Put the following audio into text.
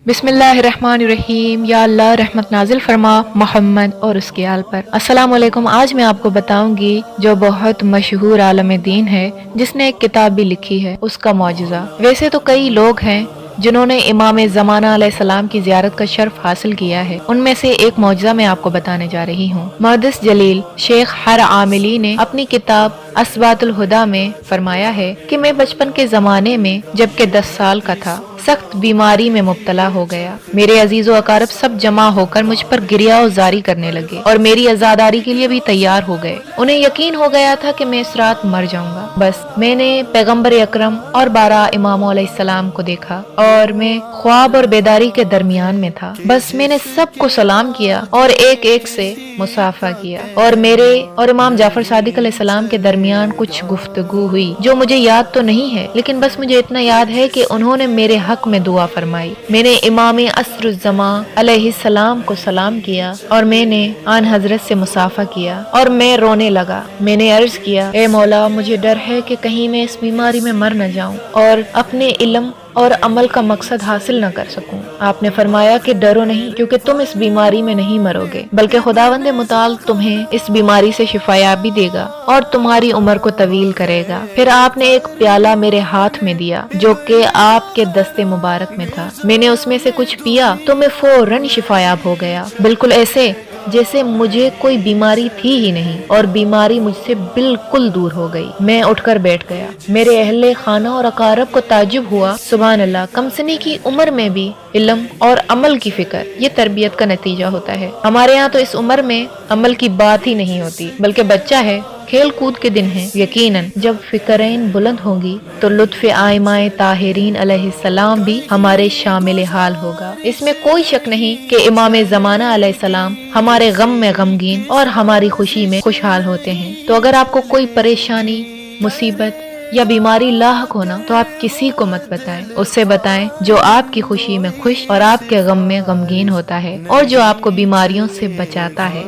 बिस्मिल्लाहिर्रहमानिर्रहीम। या अल्लाह रहमत नाजिल फरमा मोहम्मद और उसके आल पर। अस्सलाम वालेकुम। आज मैं आपको बताऊंगी जो बहुत मशहूर आलम दीन है जिसने एक किताब भी लिखी है, उसका मौजज़ा। वैसे तो कई लोग हैं जिन्होंने इमाम ज़माना अलैहिस्सलाम की ज़ियारत का शर्फ हासिल किया है। उनमें से एक मौजज़ा मैं आपको बताने जा रही हूँ। मुहद्दिस जलील शेख हर आमिली ने अपनी किताब असबातुल हुदा में फरमाया है कि मैं बचपन के ज़माने में जबकि 10 साल का था सख्त बीमारी में मुब्तला हो गया। मेरे अजीज़ व अकारब सब जमा होकर मुझ पर गिरिया जारी करने लगे और मेरी आज़ादारी के लिए भी तैयार हो गए। उन्हें यकीन हो गया था कि मैं इस रात मर जाऊंगा। बस मैंने पैगम्बर अकरम और 12 इमामों अलैहिस्सलाम को देखा और मैं ख्वाब और बेदारी के दरमियान में था। बस मैंने सबको सलाम किया और एक एक से मुसाफा किया और मेरे और इमाम जाफर सादिक अलैहिस्सलाम के दरमियान कुछ गुफ्तगू हुई जो मुझे याद तो नहीं है, लेकिन बस मुझे इतना याद है कि उन्होंने मेरे हक में दुआ फरमाई। मैंने इमाम असरुज़्ज़मा अलैहिस्सलाम को सलाम किया और मैंने आन हजरत से मुसाफा किया और मैं रोने लगा। मैंने अर्ज किया, ए मौला, मुझे डर है कि कहीं मैं इस बीमारी में मर न जाऊं और अपने इल्म और अमल का मकसद हासिल न कर सकूं। आपने फरमाया कि डरो नहीं, क्योंकि तुम इस बीमारी में नहीं मरोगे, बल्कि खुदावंद मुताल तुम्हें इस बीमारी से शिफायाबी देगा और तुम्हारी उम्र को तवील करेगा। फिर आपने एक प्याला मेरे हाथ में दिया जो कि आपके दस्ते मुबारक में था। मैंने उसमें से कुछ पिया तो मैं फौरन शिफायाब हो गया, बिल्कुल ऐसे जैसे मुझे कोई बीमारी थी ही नहीं और बीमारी मुझसे बिल्कुल दूर हो गई। मैं उठकर बैठ गया। मेरे अहले खाना और अकारब को ताजुब हुआ। सुभान अल्लाह, कमसनी की उम्र में भी इल्म और अमल की फिक्र, ये तरबियत का नतीजा होता है। हमारे यहाँ तो इस उम्र में अमल की बात ही नहीं होती, बल्कि बच्चा है, खेल कूद के दिन है। यकीनन जब फिक्रें बुलंद होंगी तो लुत्फ़ आइमाए ताहिरीन अलैहिस्सलाम भी हमारे शामिल हाल होगा। इसमें कोई शक नहीं कि इमाम ज़माना अलैहिस्सलाम हमारे गम में गमगीन और हमारी खुशी में खुशहाल होते हैं। तो अगर आपको कोई परेशानी, मुसीबत या बीमारी लाहक होना तो आप किसी को मत बताएं, उससे बताएं जो आपकी खुशी में खुश और आपके गम में गमगीन होता है और जो आपको बीमारियों से बचाता है।